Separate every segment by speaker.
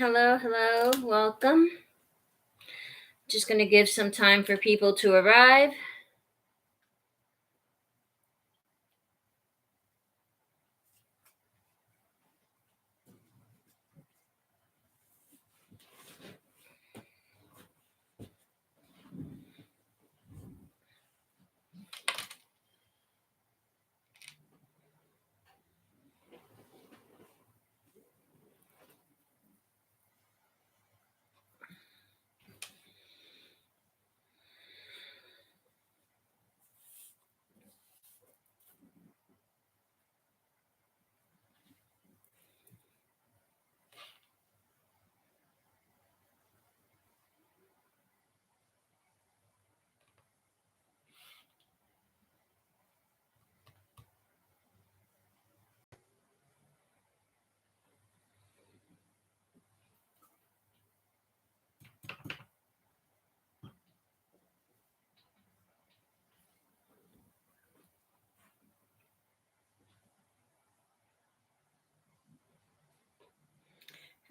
Speaker 1: Hello, hello, welcome. Just going to give some time for people to arrive.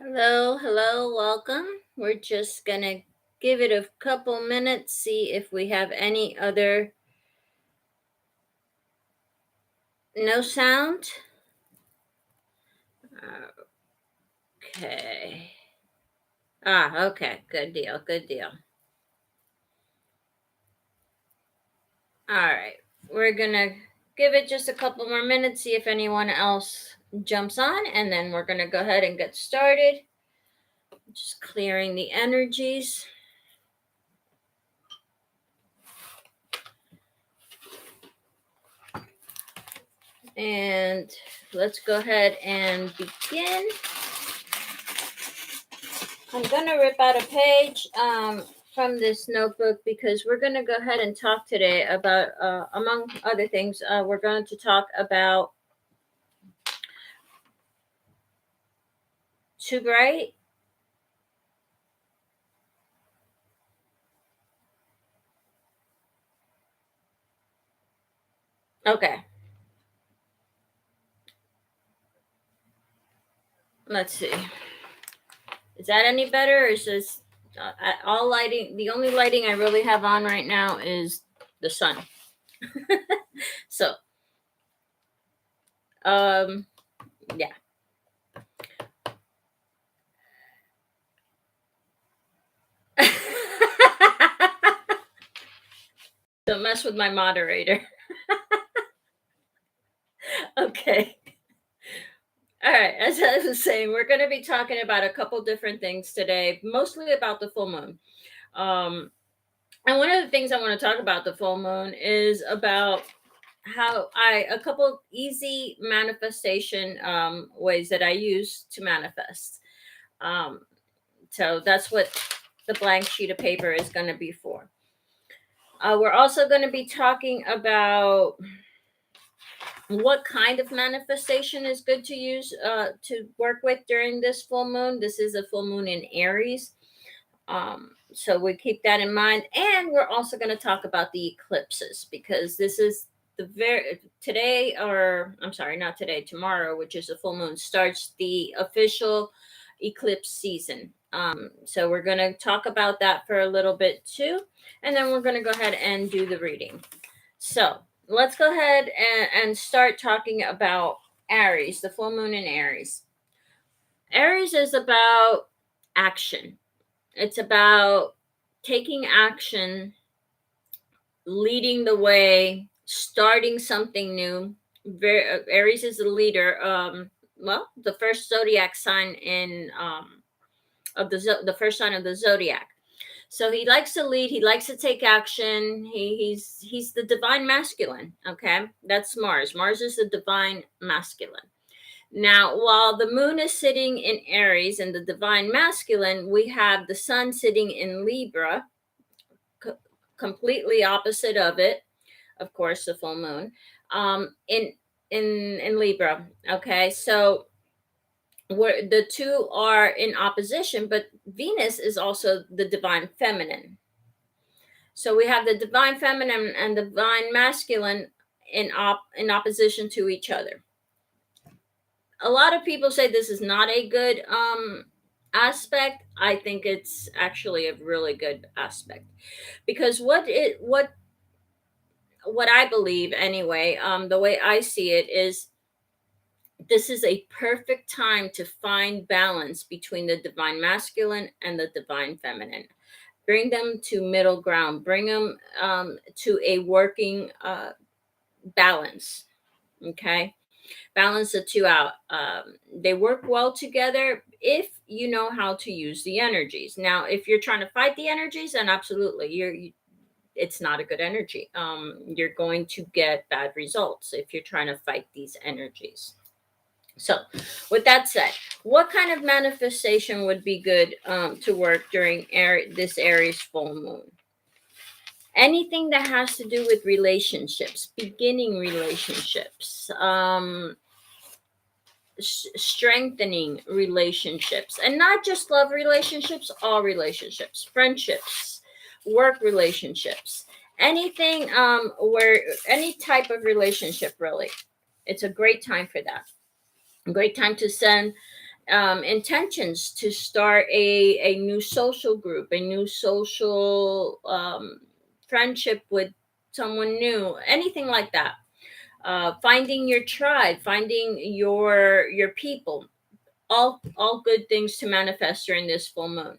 Speaker 1: Hello, hello, welcome. We're just going to give it a couple minutes, see if we have any other no sound. Okay. Okay. Good deal. Good deal. All right. We're going to give it just a couple more minutes, see if anyone else jumps on, and then we're going to go ahead and get started. Just clearing the energies. And let's go ahead and begin. I'm going to rip out a page from this notebook because we're going to go ahead and talk today about, among other things, we're going to talk about too bright. Okay. Let's see. Is that any better? Or is this all lighting? The only lighting I really have on right now is the sun. So, yeah. Don't mess with my moderator. Okay. All right. As I was saying, we're going to be talking about a couple different things today, mostly about the full moon. And one of the things I want to talk about the full moon is about how a couple easy manifestation ways that I use to manifest. So that's what the blank sheet of paper is going to be for. We're also going to be talking about what kind of manifestation is good to use to work with during this full moon. This is a full moon in Aries. So we keep that in mind. And we're also going to talk about the eclipses because this is today, or I'm sorry, not today, tomorrow, which is a full moon, starts the official eclipse season. So we're going to talk about that for a little bit too. And then we're going to go ahead and do the reading. So let's go ahead and start talking about Aries, the full moon in Aries. Aries is about action. It's about taking action, leading the way, starting something new. Aries is the leader. The first zodiac sign of the first sign of the zodiac. So he likes to lead. He likes to take action. He's the divine masculine. Okay, that's Mars. Mars is the divine masculine. Now, while the moon is sitting in Aries and the divine masculine, we have the sun sitting in Libra, completely opposite of it. Of course, the full moon in Libra. Okay, so where the two are in opposition, but Venus is also the divine feminine. So we have the divine feminine and divine masculine in opposition to each other. A lot of people say this is not a good aspect, I think it's actually a really good aspect, because what I believe anyway, the way I see it is, this is a perfect time to find balance between the divine masculine and the divine feminine. Bring them to middle ground. Bring them to a working balance. Okay, balance the two out. They work well together if you know how to use the energies. Now, if you're trying to fight the energies, then absolutely, it's not a good energy. You're going to get bad results if you're trying to fight these energies. So, with that said, what kind of manifestation would be good to work during this Aries full moon? Anything that has to do with relationships, beginning relationships, strengthening relationships, and not just love relationships, all relationships, friendships, work relationships, anything where any type of relationship, really. It's a great time for that. A great time to send intentions to start a new social group, a new social friendship with someone new, anything like that. Finding your tribe, finding your people, all good things to manifest during this full moon.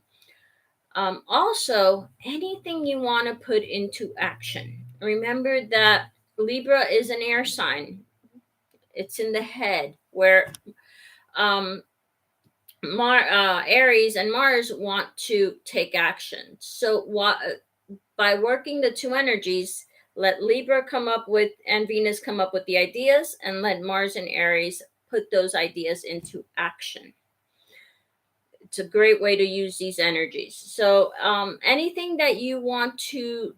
Speaker 1: Also, anything you want to put into action. Remember that Libra is an air sign. It's in the head, where um, Aries and Mars want to take action. So by working the two energies, let Libra come up with and Venus come up with the ideas, and let Mars and Aries put those ideas into action. It's a great way to use these energies. So anything that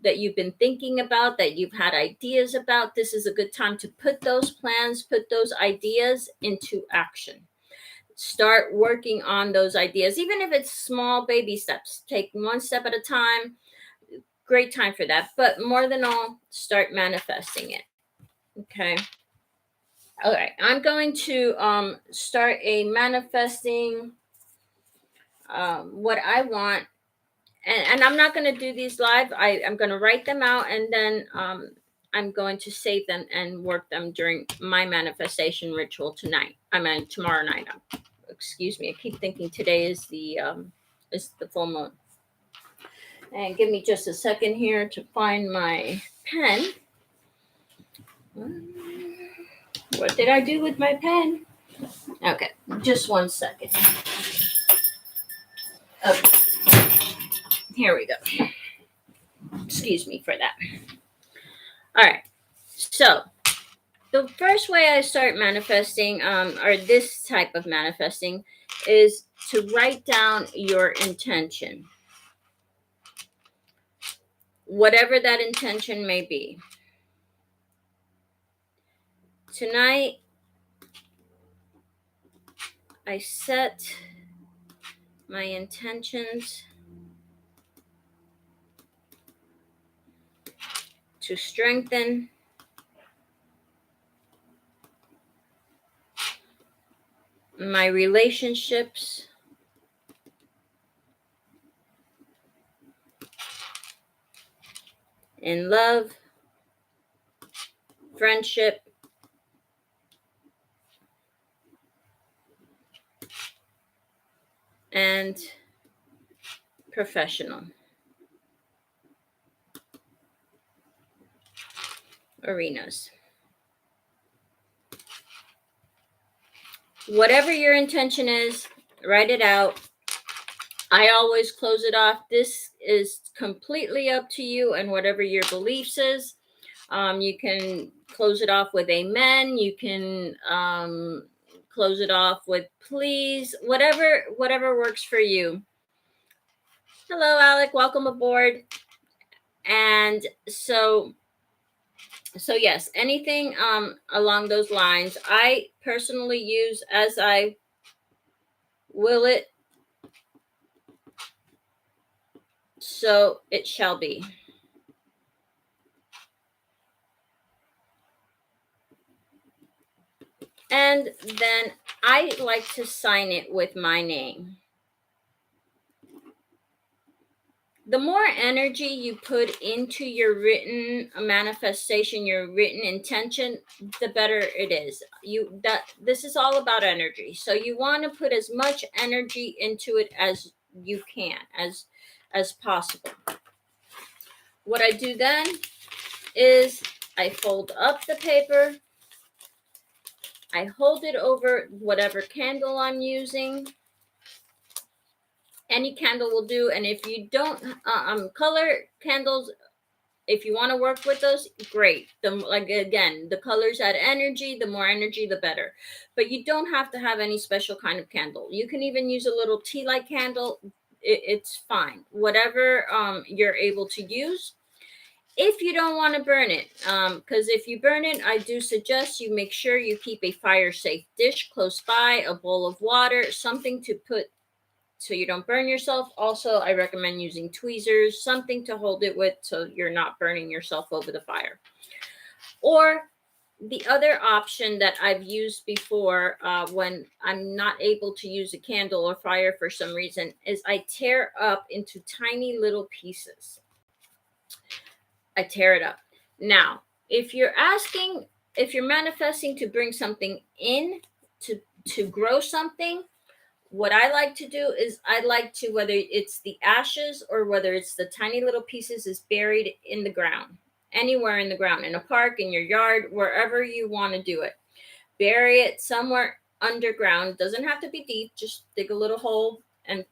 Speaker 1: that you've been thinking about, that you've had ideas about, this is a good time to put those plans, put those ideas into action. Start working on those ideas, even if it's small baby steps. Take one step at a time. Great time for that. But more than all, start manifesting it. Okay. All right. I'm going to start a manifesting what I want. And I'm not going to do these live. I'm going to write them out, and then I'm going to save them and work them during my manifestation ritual tonight. I mean, tomorrow night. Excuse me. I keep thinking today is the full moon. And give me just a second here to find my pen. What did I do with my pen? Okay, just one second. Okay, here we go. Excuse me for that. All right, so the first way I start manifesting, or this type of manifesting, is to write down your intention, whatever that intention may be. Tonight, I set my intentions to strengthen my relationships in love, friendship, and professional arenas. Whatever your intention is, write it out. I always close it off. This is completely up to you and whatever your beliefs is. You can close it off with amen. You can close it off with please. Whatever works for you. Hello, Alec. Welcome aboard. And so yes, anything along those lines, I personally use as I will it, so it shall be. And then I like to sign it with my name. the more energy you put into your written manifestation, your written intention, the better it is. This is all about energy. So you want to put as much energy into it as you can, as possible. What I do then is I fold up the paper, I hold it over whatever candle I'm using. Any candle will do. And if you don't color candles, if you want to work with those, great. Like again, the colors add energy. The more energy, the better. But you don't have to have any special kind of candle. You can even use a little tea light candle. It's fine. Whatever you're able to use. If you don't want to burn it, because if you burn it, I do suggest you make sure you keep a fire safe dish close by, a bowl of water, something to put so you don't burn yourself. Also, I recommend using tweezers, something to hold it with so you're not burning yourself over the fire. Or the other option that I've used before when I'm not able to use a candle or fire for some reason is I tear up into tiny little pieces. I tear it up. Now, if you're manifesting to bring something in, to grow something, what I like to do is I like to, whether it's the ashes or whether it's the tiny little pieces, is buried in the ground, anywhere in the ground, in a park, in your yard, wherever you want to do it. Bury it somewhere underground. It doesn't have to be deep. Just dig a little hole and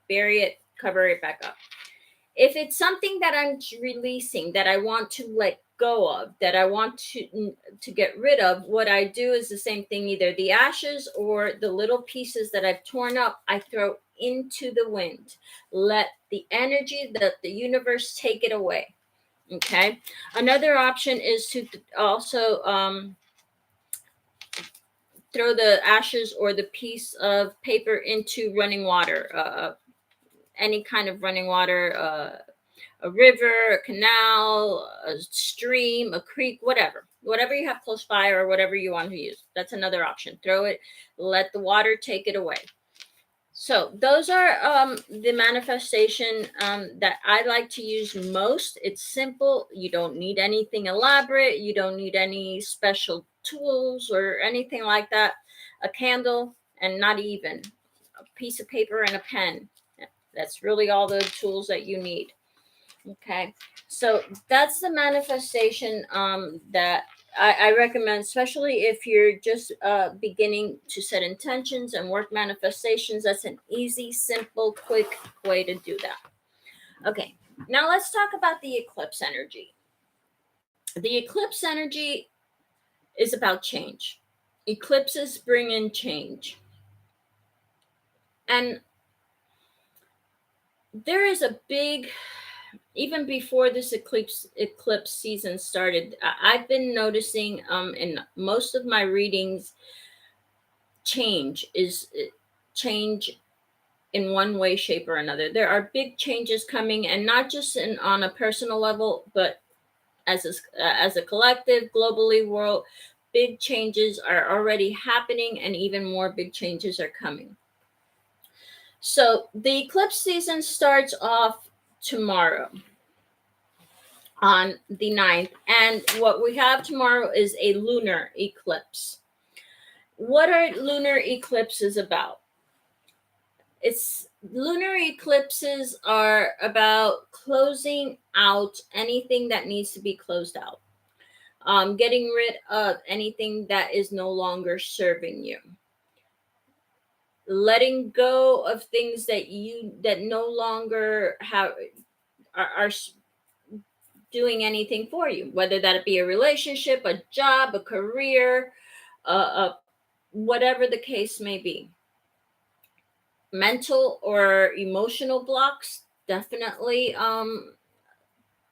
Speaker 1: bury it, cover it back up. If it's something that I'm releasing, that I want to let go of, that I want to get rid of, what I do is the same thing. Either the ashes or the little pieces that I've torn up, I throw into the wind. Let the energy, the universe, take it away. Okay. Another option is to also throw the ashes or the piece of paper into running water. Any kind of running water, a river, a canal, a stream, a creek, whatever you have close by or whatever you want to use. That's another option. Throw it, let the water take it away. So those are the manifestation that I like to use most. It's simple. You don't need anything elaborate. You don't need any special tools or anything like that. A candle, and not even a piece of paper and a pen. That's really all the tools that you need. Okay, so that's the manifestation that I recommend, especially if you're just beginning to set intentions and work manifestations. That's an easy, simple, quick way to do that. Okay, now let's talk about the eclipse energy. The eclipse energy is about change. Eclipses bring in change. And there is a big, even before this eclipse season started, I've been noticing in most of my readings, change in one way, shape, or another. There are big changes coming, and not just on a personal level, but as a collective, globally, world. Big changes are already happening, and even more big changes are coming. So the eclipse season starts off tomorrow on the 9th. And what we have tomorrow is a lunar eclipse. What are lunar eclipses about? It's lunar eclipses are about closing out anything that needs to be closed out. Getting rid of anything that is no longer serving you. Letting go of things that no longer are doing anything for you, whether that be a relationship, a job, a career, whatever the case may be. Mental or emotional blocks, definitely.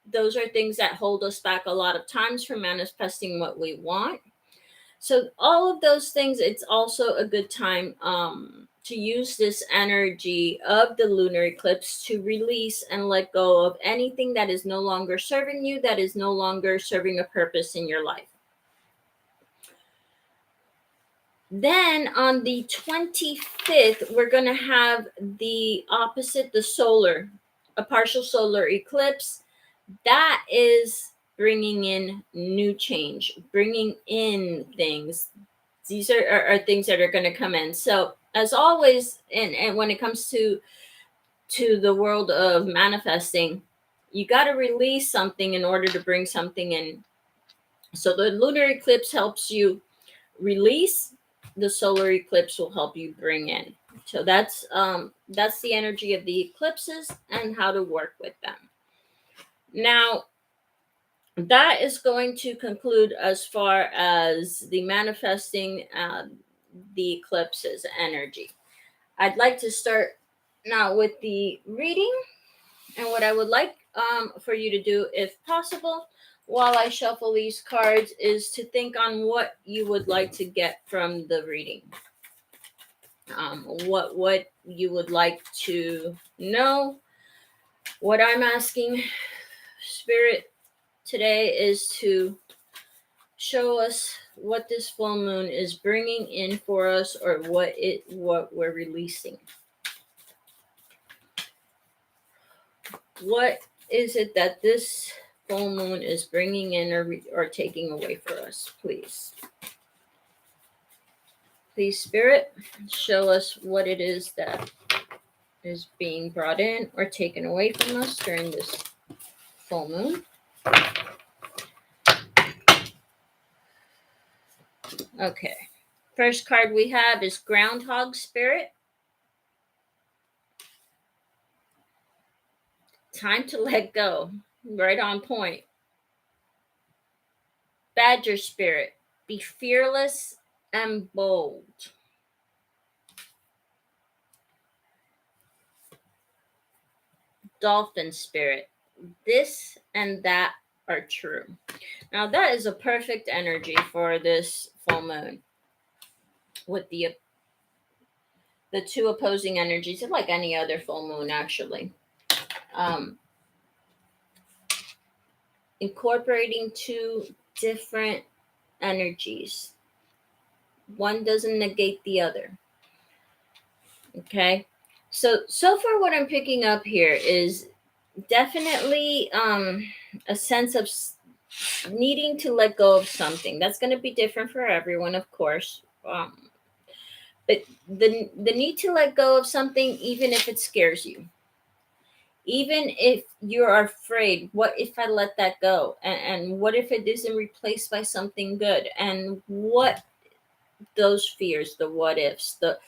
Speaker 1: Those are things that hold us back a lot of times from manifesting what we want. So all of those things, it's also a good time to use this energy of the lunar eclipse to release and let go of anything that is no longer serving you, that is no longer serving a purpose in your life. Then on the 25th, we're going to have the opposite, the solar a partial solar eclipse, that is bringing in new change, bringing in things. These are things that are going to come in. So as always, and when it comes to the world of manifesting, you got to release something in order to bring something in. So the lunar eclipse helps you release, the solar eclipse will help you bring in. So that's the energy of the eclipses and how to work with them. Now, that is going to conclude as far as the manifesting the eclipses energy. I'd like to start now with the reading, and what I would like for you to do, if possible, while I shuffle these cards, is to think on what you would like to get from the reading. What you would like to know. What I'm asking Spirit today is to show us what this full moon is bringing in for us, or what we're releasing. What is it that this full moon is bringing in, or taking away for us? Please Spirit, show us what it is that is being brought in or taken away from us during this full moon. Okay, first card we have is Groundhog Spirit. Time to let go. Right on point. Badger Spirit. Be fearless and bold. Dolphin Spirit. This and that are true. Now that is a perfect energy for this full moon, with the two opposing energies, like any other full moon actually. Incorporating two different energies. One doesn't negate the other. Okay. So far what I'm picking up here is definitely a sense of needing to let go of something. That's going to be different for everyone, of course. But the need to let go of something, even if it scares you, even if you're afraid, what if I let that go, and what if it isn't replaced by something good, and what those fears, the what ifs, the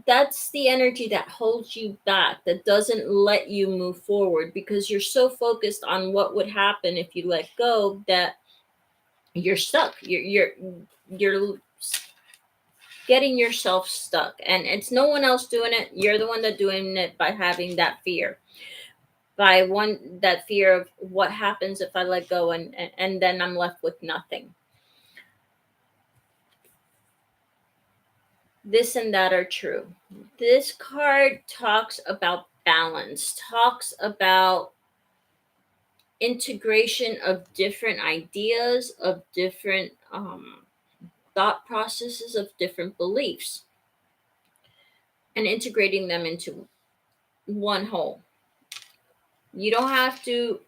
Speaker 1: that's the energy that holds you back, that doesn't let you move forward, because you're so focused on what would happen if you let go that you're stuck. You're getting yourself stuck, and it's no one else doing it. You're the one that doing it by having that fear, that fear of what happens if I let go, and then I'm left with nothing. This and that are true. This card talks about balance, talks about integration of different ideas, of different thought processes, of different beliefs, and integrating them into one whole. You don't have to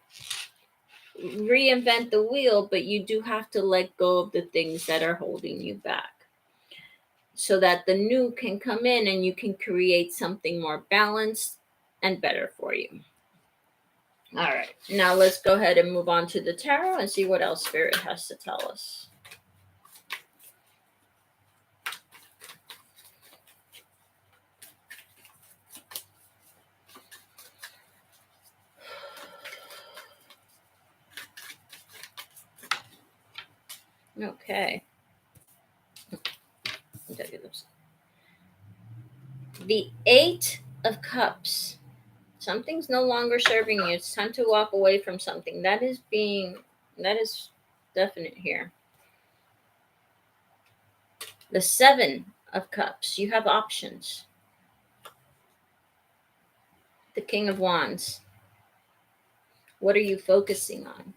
Speaker 1: reinvent the wheel, but you do have to let go of the things that are holding you back, so that the new can come in and you can create something more balanced and better for you. All right, now let's go ahead and move on to the tarot and see what else Spirit has to tell us. Okay. The Eight of Cups. Something's no longer serving you. It's time to walk away from something. That is definite here. The Seven of Cups. You have options. The King of Wands. What are you focusing on?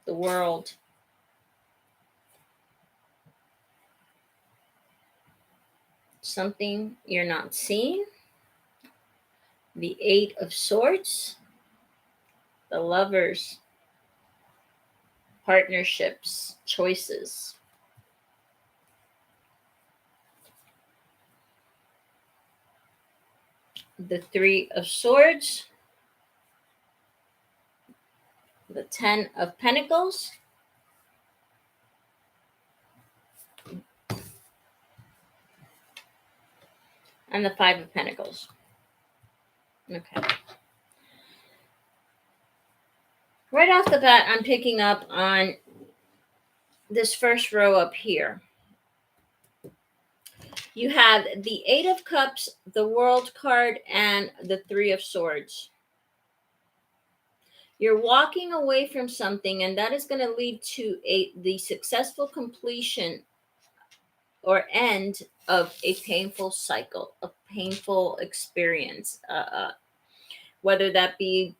Speaker 1: The World. Something you're not seeing. the Eight of Swords, the Lovers, partnerships, choices. The Three of Swords, the Ten of Pentacles, and the Five of Pentacles. Okay. Right off the bat, I'm picking up on this first row up here. You have the Eight of Cups, the World card, and the Three of Swords. You're walking away from something, and that is going to lead to the successful completion or end of a painful cycle, a painful experience. Whether that be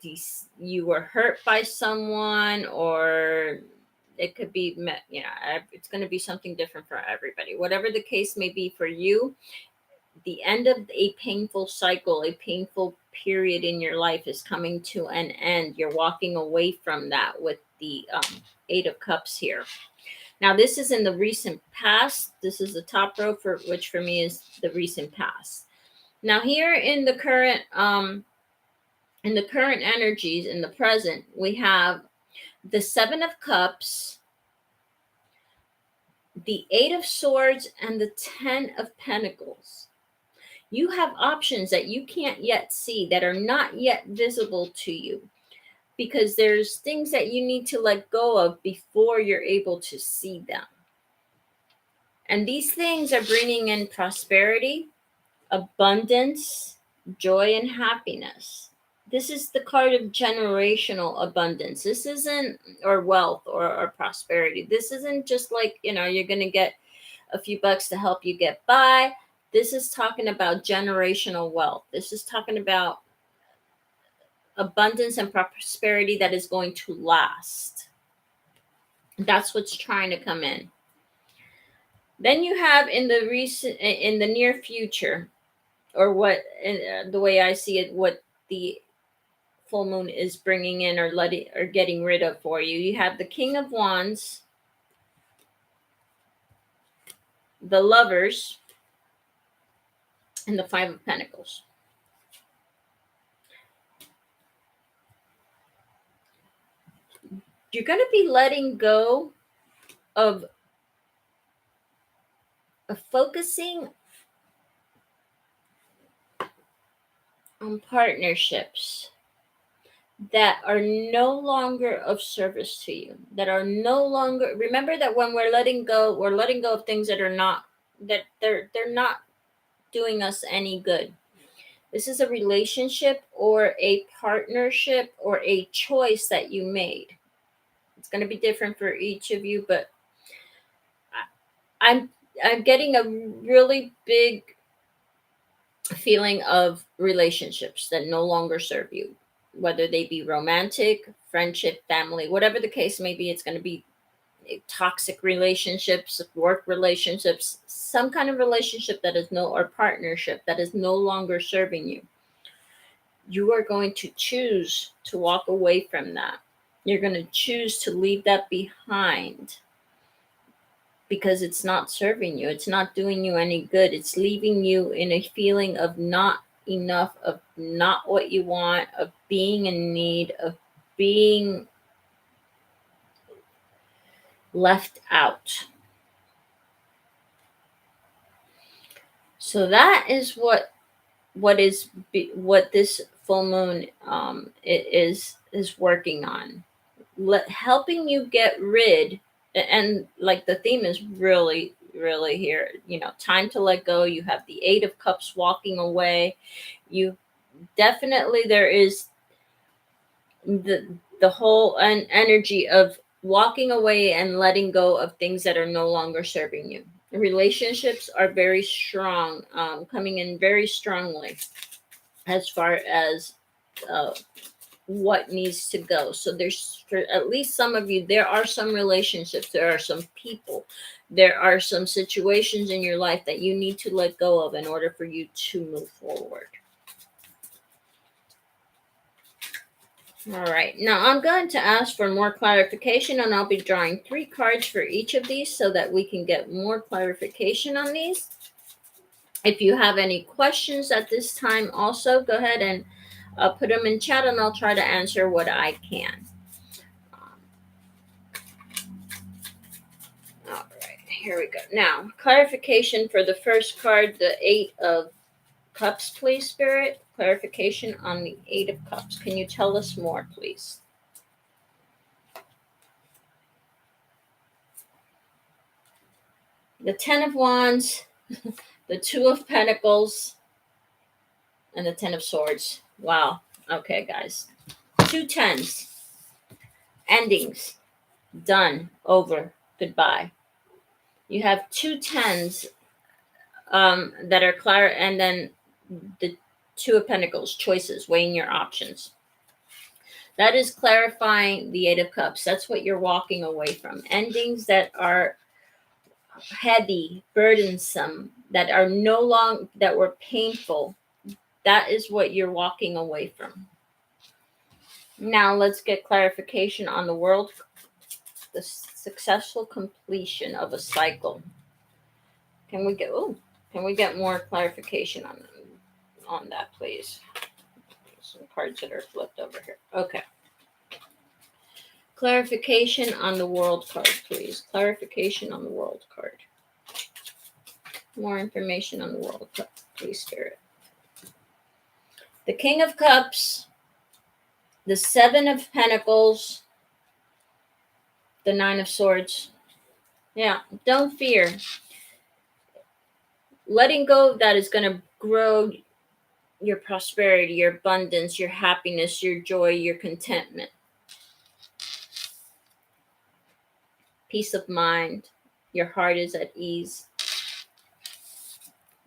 Speaker 1: you were hurt by someone, or it could be, it's going to be something different for everybody. Whatever the case may be for you, the end of a painful cycle, a painful period in your life is coming to an end. You're walking away from that with the Eight of Cups here. Now, this is in the recent past. This is the top row, which for me is the recent past. Now, here in the current energies, in the present, we have the Seven of Cups, the Eight of Swords, and the Ten of Pentacles. You have options that you can't yet see, that are not yet visible to you, because there's things that you need to let go of before you're able to see them. And these things are bringing in prosperity, abundance, joy, and happiness. This is the card of generational abundance. This isn't, or wealth, or prosperity. This isn't just like, you're going to get a few bucks to help you get by. This is talking about generational wealth. This is talking about abundance and prosperity that is going to last. That's what's trying to come in. Then you have in the near future, or what, the way I see it, what the full moon is bringing in or getting rid of for you. You have the King of Wands, the Lovers, and the Five of Pentacles. You're going to be letting go of focusing on partnerships that are no longer of service to you, that are no longer, remember that when we're letting go of things that are not, that they're not doing us any good. This is a relationship or a partnership or a choice that you made. It's going to be different for each of you, but I'm getting a really big feeling of relationships that no longer serve you, whether they be romantic, friendship, family, whatever the case may be. It's going to be toxic relationships, work relationships, some kind of relationship that is or partnership that is no longer serving you. You are going to choose to walk away from that. You're going to choose to leave that behind, because it's not serving you. It's not doing you any good. It's leaving you in a feeling of not enough, of not what you want, of being in need, of being left out. So that is what this full moon is working on, helping you get rid. And like the theme is really here, time to let go. You have the Eight of Cups, walking away. You definitely, there is the whole energy of walking away and letting go of things that are no longer serving you. Relationships are very strong, coming in very strongly as far as what needs to go. So there's, for at least some of you, there are some relationships, there are some people, there are some situations in your life that you need to let go of in order for you to move forward. All right, now I'm going to ask for more clarification, and I'll be drawing 3 cards for each of these so that we can get more clarification on these. If you have any questions at this time, also go ahead and put them in chat, and I'll try to answer what I can. All right, here we go. Now, clarification for the first card, the 8 of Cups, please, Spirit. Clarification on the 8 of Cups. Can you tell us more, please? The 10 of Wands, the 2 of Pentacles, and the 10 of Swords. Wow. Okay, guys. 2 tens. Endings. Done. Over. Goodbye. You have 2 tens that are clear, and then the 2 of Pentacles. Choices. Weighing your options. That is clarifying the 8 of Cups. That's what you're walking away from. Endings that are heavy, burdensome, that are no longer, that were painful. That is what you're walking away from. Now let's get clarification on the world, the successful completion of a cycle. Can we get more clarification on that, please? Some cards that are flipped over here. Okay. Clarification on the world card, please. Clarification on the world card. More information on the world card, please, Spirit. The King of Cups, the 7 of Pentacles, the 9 of Swords. Yeah, don't fear. Letting go of that is going to grow your prosperity, your abundance, your happiness, your joy, your contentment. Peace of mind. Your heart is at ease.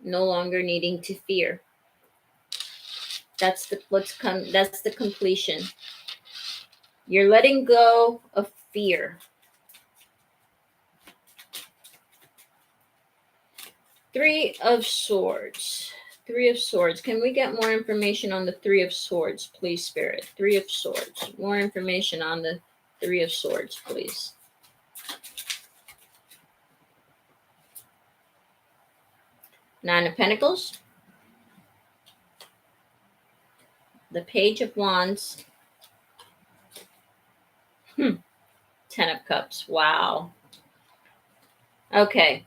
Speaker 1: No longer needing to fear. That's the completion. You're letting go of fear. 3 of Swords. 3 of Swords. Can we get more information on the 3 of Swords, please, Spirit? 3 of Swords. More information on the 3 of Swords, please. Nine of Pentacles. The Page of Wands. 10 of Cups. Wow. Okay.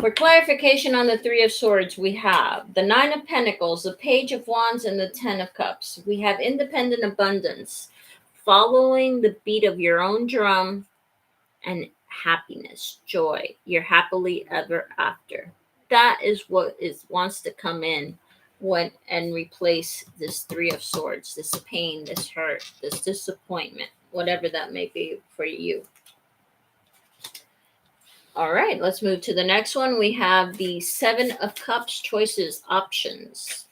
Speaker 1: For clarification on the 3 of Swords, we have the 9 of Pentacles, the Page of Wands, and the 10 of Cups. We have independent abundance, following the beat of your own drum, and happiness, joy. You're happily ever after. That is what wants to come in and replace this 3 of Swords, this pain, this hurt, this disappointment, whatever that may be for you. All right, let's move to the next one. We have the 7 of Cups, choices, options.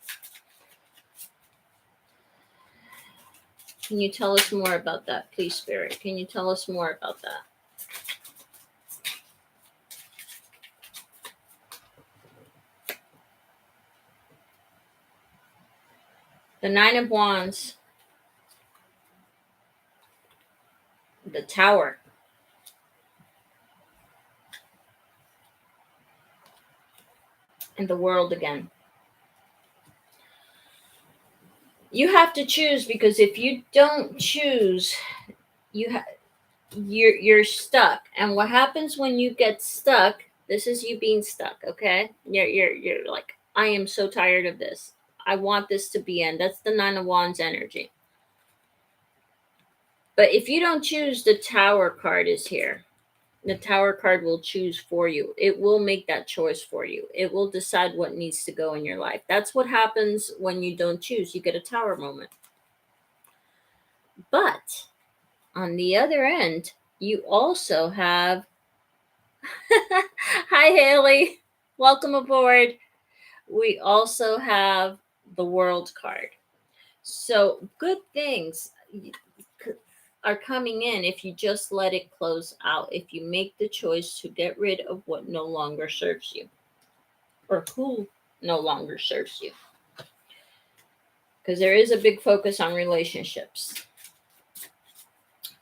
Speaker 1: Can you tell us more about that, please, Spirit? Can you tell us more about that? The 9 of Wands, the Tower, and the World again. You have to choose, because if you don't choose, you're stuck. And what happens when you get stuck? This is you being stuck. Okay, you're like, I am so tired of this. I want this to be end. That's the 9 of Wands energy. But if you don't choose, the Tower card is here. The Tower card will choose for you. It will make that choice for you. It will decide what needs to go in your life. That's what happens when you don't choose. You get a Tower moment. But on the other end, you also have hi Haley, welcome aboard. We also have the World card. So good things are coming in if you just let it close out, if you make the choice to get rid of what no longer serves you, or who no longer serves you. because there is a big focus on relationships.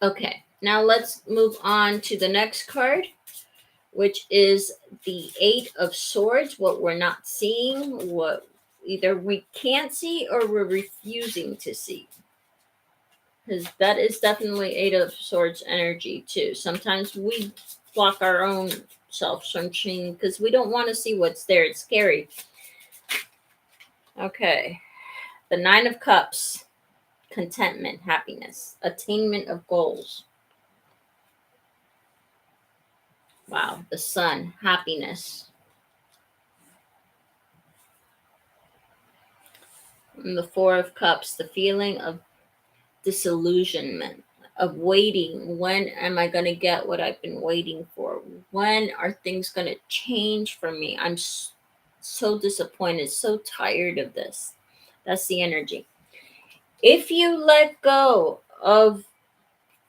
Speaker 1: Okay, now let's move on to the next card, which is the Eight of Swords. What we're not seeing, what either we can't see or we're refusing to see. Because that is definitely Eight of Swords energy too. Sometimes we block our own selves from seeing because we don't want to see what's there. It's scary. Okay. The Nine of Cups. Contentment, happiness, attainment of goals. Wow. The Sun, happiness. And the Four of Cups, the feeling of disillusionment, of waiting. When am I going to get what I've been waiting for? When are things going to change for me? I'm so disappointed, so tired of this. That's the energy. If you let go of,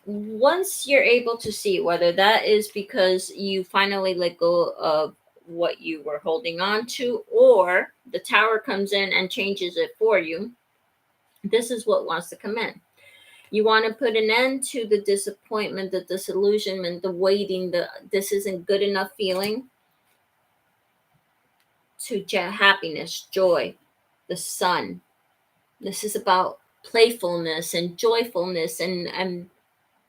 Speaker 1: once you're able to see, whether that is because you finally let go of what you were holding on to, or the Tower comes in and changes it for you, this is what wants to come in. You want to put an end to the disappointment, the disillusionment, the waiting, the this isn't good enough feeling, to happiness, joy, the Sun. This is about playfulness and joyfulness, and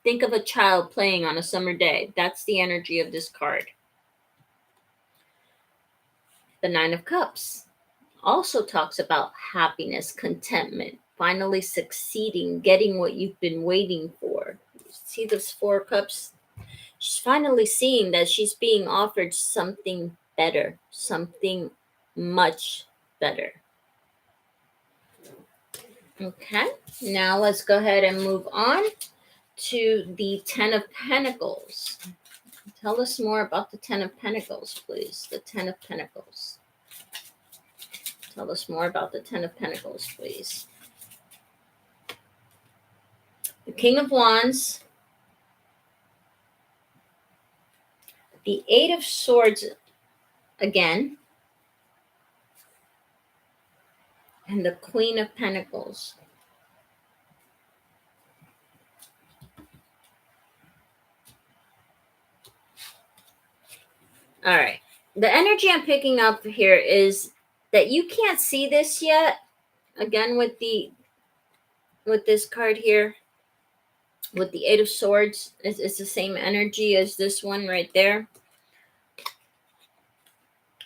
Speaker 1: think of a child playing on a summer day. That's the energy of this card. The Nine of Cups also talks about happiness, contentment, finally succeeding, getting what you've been waiting for. See those Four Cups? She's finally seeing that she's being offered something better, something much better. Okay, now let's go ahead and move on to the Ten of Pentacles. Tell us more about the Ten of Pentacles, please. The Ten of Pentacles. Tell us more about the Ten of Pentacles, please. The King of Wands. The Eight of Swords again. And the Queen of Pentacles. All right. The energy I'm picking up here is that you can't see this yet. Again, with this card here, with the Eight of Swords, it's the same energy as this one right there.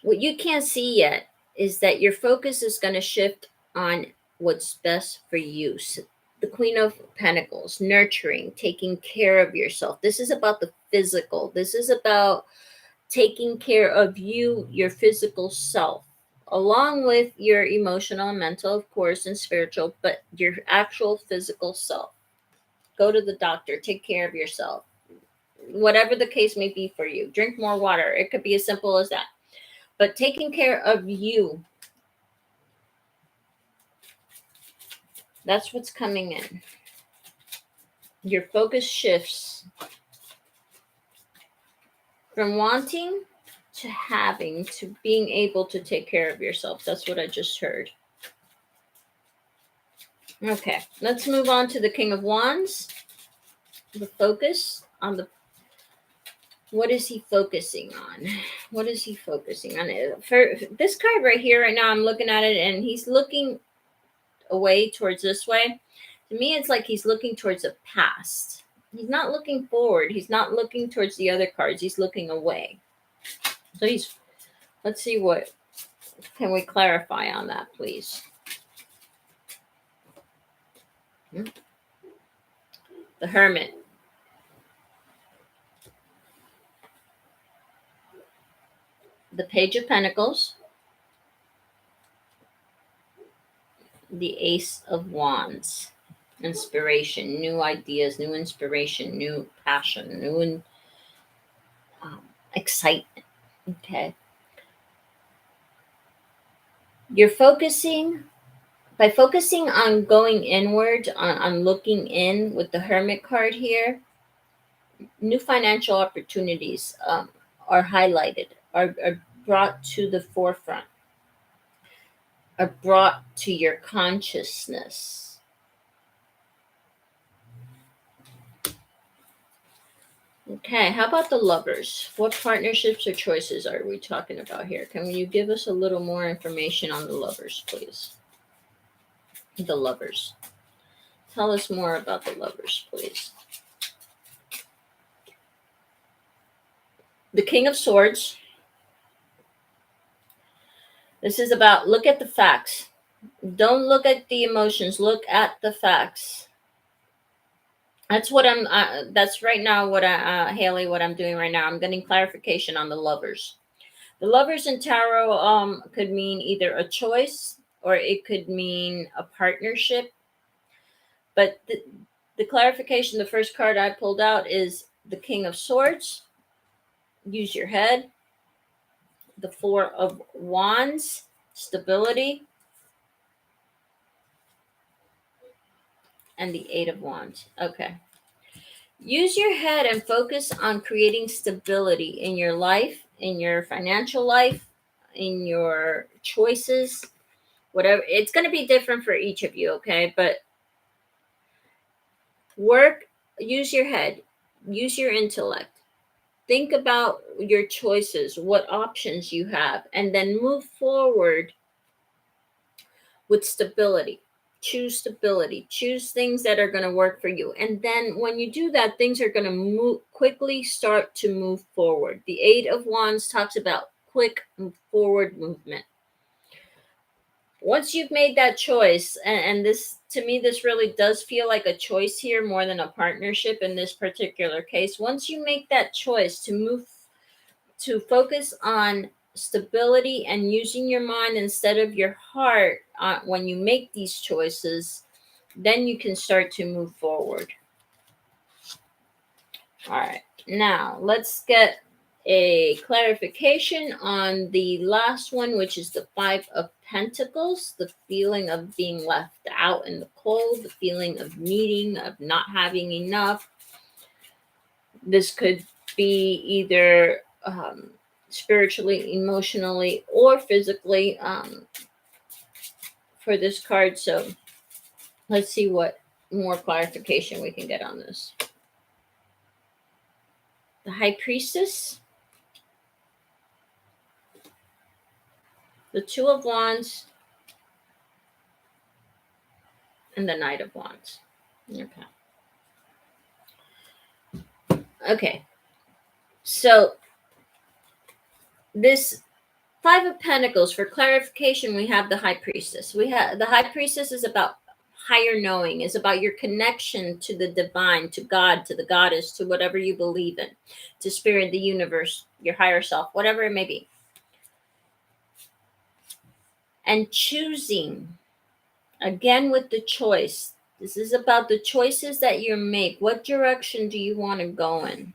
Speaker 1: What you can't see yet is that your focus is going to shift on what's best for you. So the Queen of Pentacles, nurturing, taking care of yourself. This is about the physical. This is about taking care of you, your physical self, along with your emotional and mental, of course, and spiritual, but your actual physical self. Go to the doctor, take care of yourself. Whatever the case may be for you, drink more water. It could be as simple as that. But taking care of you, that's what's coming in. Your focus shifts from wanting to having, to being able to take care of yourself. That's what I just heard. Okay, let's move on to the King of Wands. The focus on the, what is he focusing on? What is he focusing on? For this card right here, right now, I'm looking at it and he's looking away towards this way. To me, it's like he's looking towards the past. He's not looking forward. He's not looking towards the other cards. He's looking away. So let's see, what can we clarify on that, please? The Hermit. The Page of Pentacles. The Ace of Wands. Inspiration, new ideas, new inspiration, new passion, new excitement. Okay. You're focusing, by focusing on going inward, on looking in with the Hermit card here, new financial opportunities are highlighted, are brought to the forefront. are brought to your consciousness. Okay, how about the lovers? What partnerships or choices are we talking about here? Can you give us a little more information on the lovers, please? The lovers. Tell us more about the lovers, please. The King of Swords. This is about look at the facts. Don't look at the emotions. Look at the facts. That's what I'm. That's right now what Haley. What I'm doing right now. I'm getting clarification on the lovers. The lovers in tarot could mean either a choice or it could mean a partnership. But the clarification, the first card I pulled out is the King of Swords. Use your head. The Four of Wands, stability, and the Eight of Wands. Okay. Use your head and focus on creating stability in your life, in your financial life, in your choices, whatever. It's going to be different for each of you, okay? But use your head, use your intellect. Think about your choices, what options you have, and then move forward with stability. Choose stability. Choose things that are going to work for you. And then when you do that, things are going to quickly start to move forward. The Eight of Wands talks about quick forward movement. Once you've made that choice, and this, to me, this really does feel like a choice here more than a partnership in this particular case. Once you make that choice to focus on stability and using your mind instead of your heart when you make these choices, then you can start to move forward. All right, now let's get a clarification on the last one, which is the Five of Pentacles, the feeling of being left out in the cold, the feeling of needing, of not having enough. This could be either spiritually, emotionally, or physically for this card. So let's see what more clarification we can get on this. The High Priestess, the Two of Wands, and the Knight of Wands. Okay. So this Five of Pentacles, for clarification, we have the High Priestess. We have the High Priestess is about higher knowing, is about your connection to the divine, to God, to the goddess, to whatever you believe in, to spirit, the universe, your higher self, whatever it may be. And choosing, again with the choice. This is about the choices that you make. What direction do you want to go in?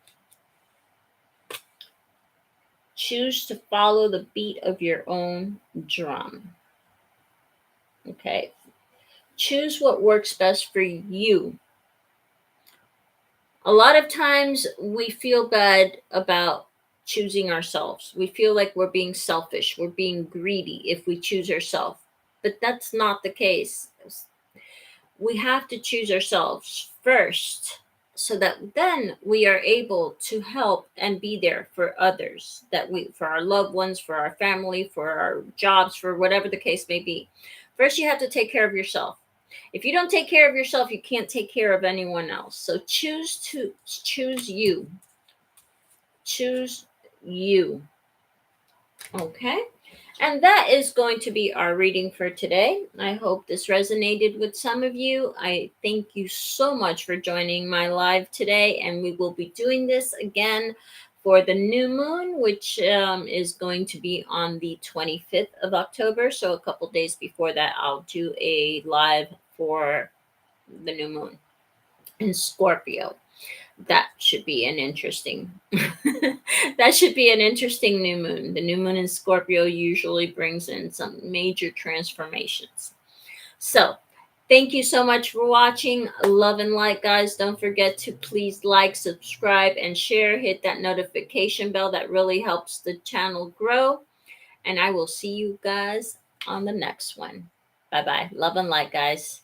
Speaker 1: Choose to follow the beat of your own drum. Okay. Choose what works best for you. A lot of times we feel bad about choosing ourselves. We feel like we're being selfish, we're being greedy if we choose ourselves. But that's not the case. We have to choose ourselves first so that then we are able to help and be there for others, for our loved ones, for our family, for our jobs, for whatever the case may be. First, you have to take care of yourself. If you don't take care of yourself, you can't take care of anyone else. So choose you. Choose you. Okay? And that is going to be our reading for today. I hope this resonated with some of you. I thank you so much for joining my live today. And we will be doing this again for the new moon, which is going to be on the 25th of October. So a couple days before that, I'll do a live for the new moon in Scorpio. That should be an interesting that should be an interesting new moon. The new moon in Scorpio usually brings in some major transformations. So thank you so much for watching. Love and light, guys. Don't forget to please like, subscribe, and share. Hit that notification bell. That really helps the channel grow. And I will see you guys on the next one. Bye bye. Love and light, guys.